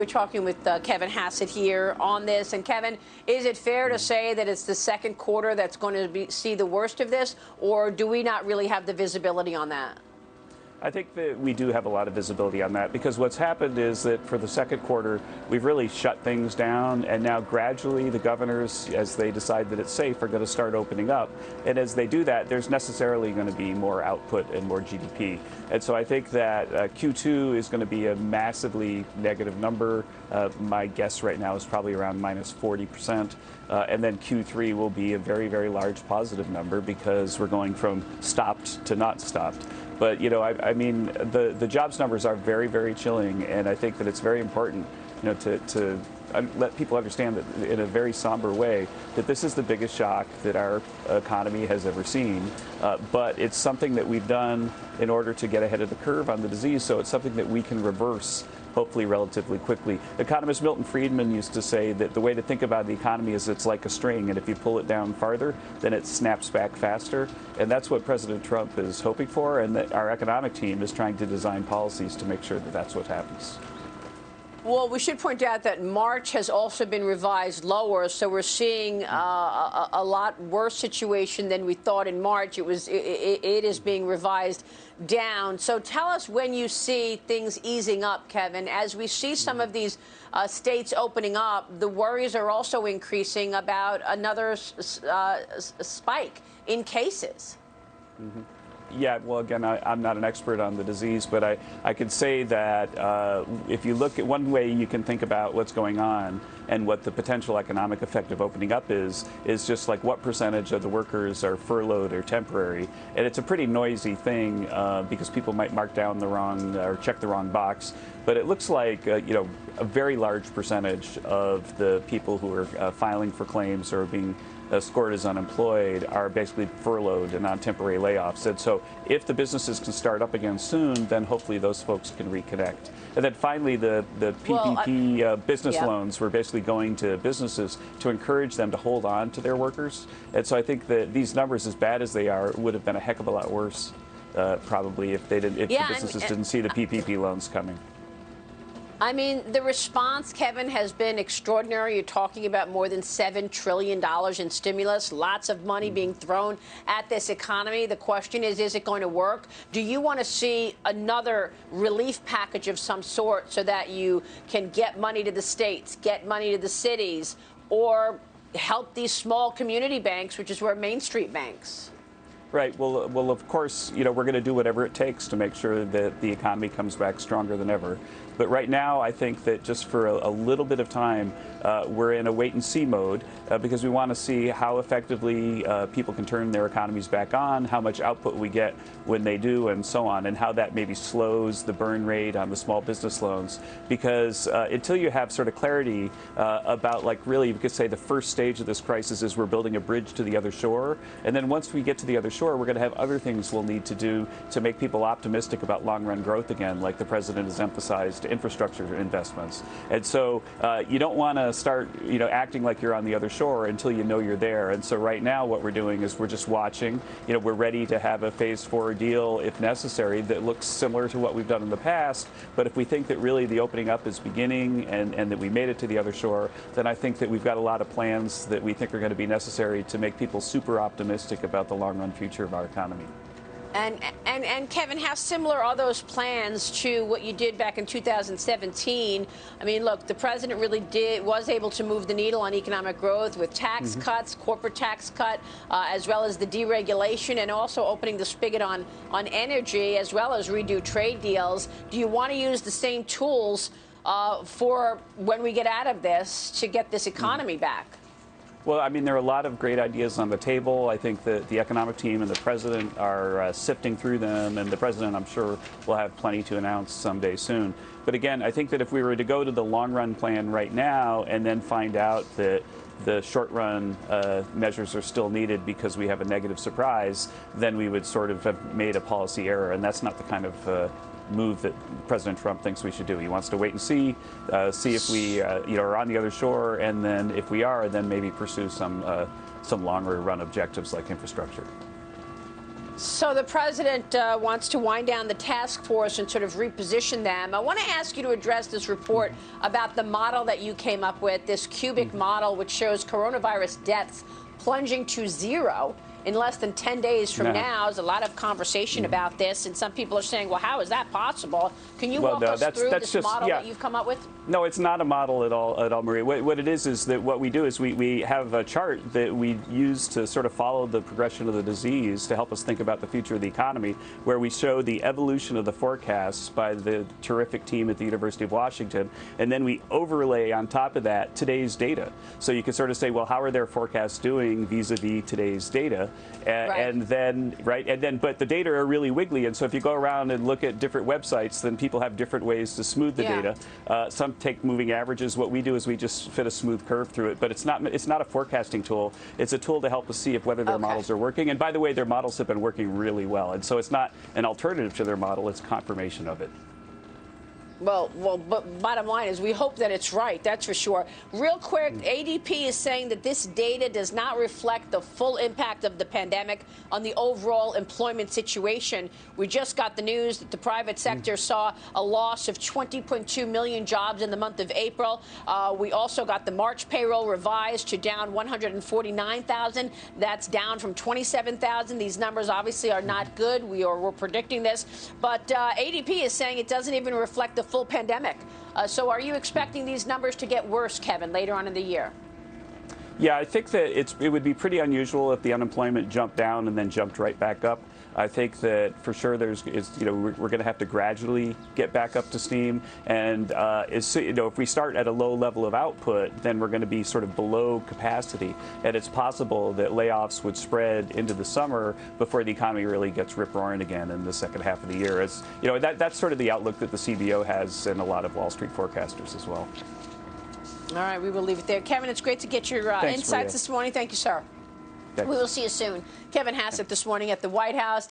We're talking with Kevin Hassett here on this. And Kevin, is it fair to say that it's the second quarter that's going to see the worst of this, or do we not really have the visibility on that? I think that we do have a lot of visibility on that, because what's happened is that for the second quarter, we've really shut things down, and now gradually the governors, as they decide that it's safe, are going to start opening up. And as they do that, there's necessarily going to be more output and more GDP. And so I think that Q2 is going to be a massively negative number. My guess right now is probably around minus 40%. And then Q3 will be a very, very large positive number, because we're going from stopped to not stopped. But, you know, I mean, the jobs numbers are very, very chilling, and I think that it's very important, you know, to let people understand that in a very somber way that this is the biggest shock that our economy has ever seen. But it's something that we've done in order to get ahead of the curve on the disease, so it's something that we can reverse hopefully relatively quickly. Economist Milton Friedman used to say that the way to think about the economy is it's like a string, and if you pull it down farther, then it snaps back faster. And that's what President Trump is hoping for, and that our economic team is trying to design policies to make sure that that's what happens. Well, we should point out that March has also been revised lower, so we're seeing a lot worse situation than we thought in March. It is being revised down. So tell us when you see things easing up, Kevin. As we see some of these states opening up, the worries are also increasing about another spike in cases. Mm-hmm. Yeah, well, again, I'm not an expert on the disease, but I could say that if you look at one way you can think about what's going on and what the potential economic effect of opening up is just like what percentage of the workers are furloughed or temporary. And it's a pretty noisy thing because people might mark down the wrong or check the wrong box. But it looks like, you know, a very large percentage of the people who are filing for claims or being scored as unemployed are basically furloughed and on temporary layoffs. And so if the businesses can start up again soon, then hopefully those folks can reconnect. And then finally, the PPP business loans were basically going to businesses to encourage them to hold on to their workers. And so I think that these numbers, as bad as they are, would have been a heck of a lot worse probably if the businesses didn't see the PPP loans coming. I mean, the response, Kevin, has been extraordinary. You're talking about more than $7 trillion in stimulus, lots of money being thrown at this economy. The question is it going to work? Do you want to see another relief package of some sort so that you can get money to the states, get money to the cities, or help these small community banks, which is where Main Street banks? Right. Well, of course, you know, we're going to do whatever it takes to make sure that the economy comes back stronger than ever. But right now, I think that just for a little bit of time, we're in a wait-and-see mode because we want to see how effectively people can turn their economies back on, how much output we get when they do, and so on, and how that maybe slows the burn rate on the small business loans. Because until you have sort of clarity about, like, really, you could say the first stage of this crisis is we're building a bridge to the other shore, and then once we get to the other shore, we're going to have other things we'll need to do to make people optimistic about long-run growth again, like the president has emphasized infrastructure investments. And so you don't want to start, you know, acting like you're on the other shore until you know you're there. And so right now what we're doing is we're just watching. You know, we're ready to have a phase 4 deal if necessary that looks similar to what we've done in the past. But if we think that really the opening up is beginning and that we made it to the other shore, then I think that we've got a lot of plans that we think are going to be necessary to make people super optimistic about the long-run future of our economy. And Kevin, how similar are those plans to what you did back in 2017? I mean, look, the president really was able to move the needle on economic growth with tax cuts, corporate tax cut, as well as the deregulation, and also opening the spigot on energy, as well as redo trade deals. Do you want to use the same tools for when we get out of this to get this economy back? Well, I mean, there are a lot of great ideas on the table. I think that the economic team and the president are sifting through them, and the president, I'm sure, will have plenty to announce someday soon. But again, I think that if we were to go to the long-run plan right now and then find out that the short-run measures are still needed because we have a negative surprise, then we would sort of have made a policy error, and that's not the kind of move that President Trump thinks we should do. He wants to wait and see if we you know, are on the other shore, and then if we are, then maybe pursue some longer run objectives like infrastructure. So the president wants to wind down the task force and sort of reposition them. I want to ask you to address this report about the model that you came up with, this cubic model, which shows coronavirus deaths plunging to zero in less than 10 days from now. There's a lot of conversation about this, and some people are saying, well, how is that possible? Can you walk us through this model that you've come up with? No, it's not a model at all, Maria. What it is that what we do is we have a chart that we use to sort of follow the progression of the disease to help us think about the future of the economy, where we show the evolution of the forecasts by the terrific team at the University of Washington, and then we overlay on top of that today's data. So you can sort of say, well, how are their forecasts doing vis-a-vis today's data? And then, but the data are really wiggly, and so if you go around and look at different websites, then people have different ways to smooth the data. Some take moving averages. What we do is we just fit a smooth curve through it, but it's not a forecasting tool. It's a tool to help us see if whether their models are working. And by the way, their models have been working really well, and so it's not an alternative to their model, it's confirmation of it. Well, but bottom line is we hope that it's right, that's for sure. Real quick, ADP is saying that this data does not reflect the full impact of the pandemic on the overall employment situation. We just got the news that the private sector saw a loss of 20.2 million jobs in the month of April. We also got the March payroll revised to down 149,000. That's down from 27,000. These numbers obviously are not good. We're predicting this. But ADP is saying it doesn't even reflect the full pandemic. So are you expecting these numbers to get worse, Kevin, later on in the year? Yeah, I think that it would be pretty unusual if the unemployment jumped down and then jumped right back up. I think that for sure we're going to have to gradually get back up to steam, and if we start at a low level of output, then we're going to be sort of below capacity, and it's possible that layoffs would spread into the summer before the economy really gets rip-roaring again in the second half of the year. That's sort of the outlook that the CBO has and a lot of Wall Street forecasters as well. All right, we will leave it there. Kevin, it's great to get your insights this morning. Thank you, sir. Thanks. We will see you soon. Kevin Hassett this morning at the White House.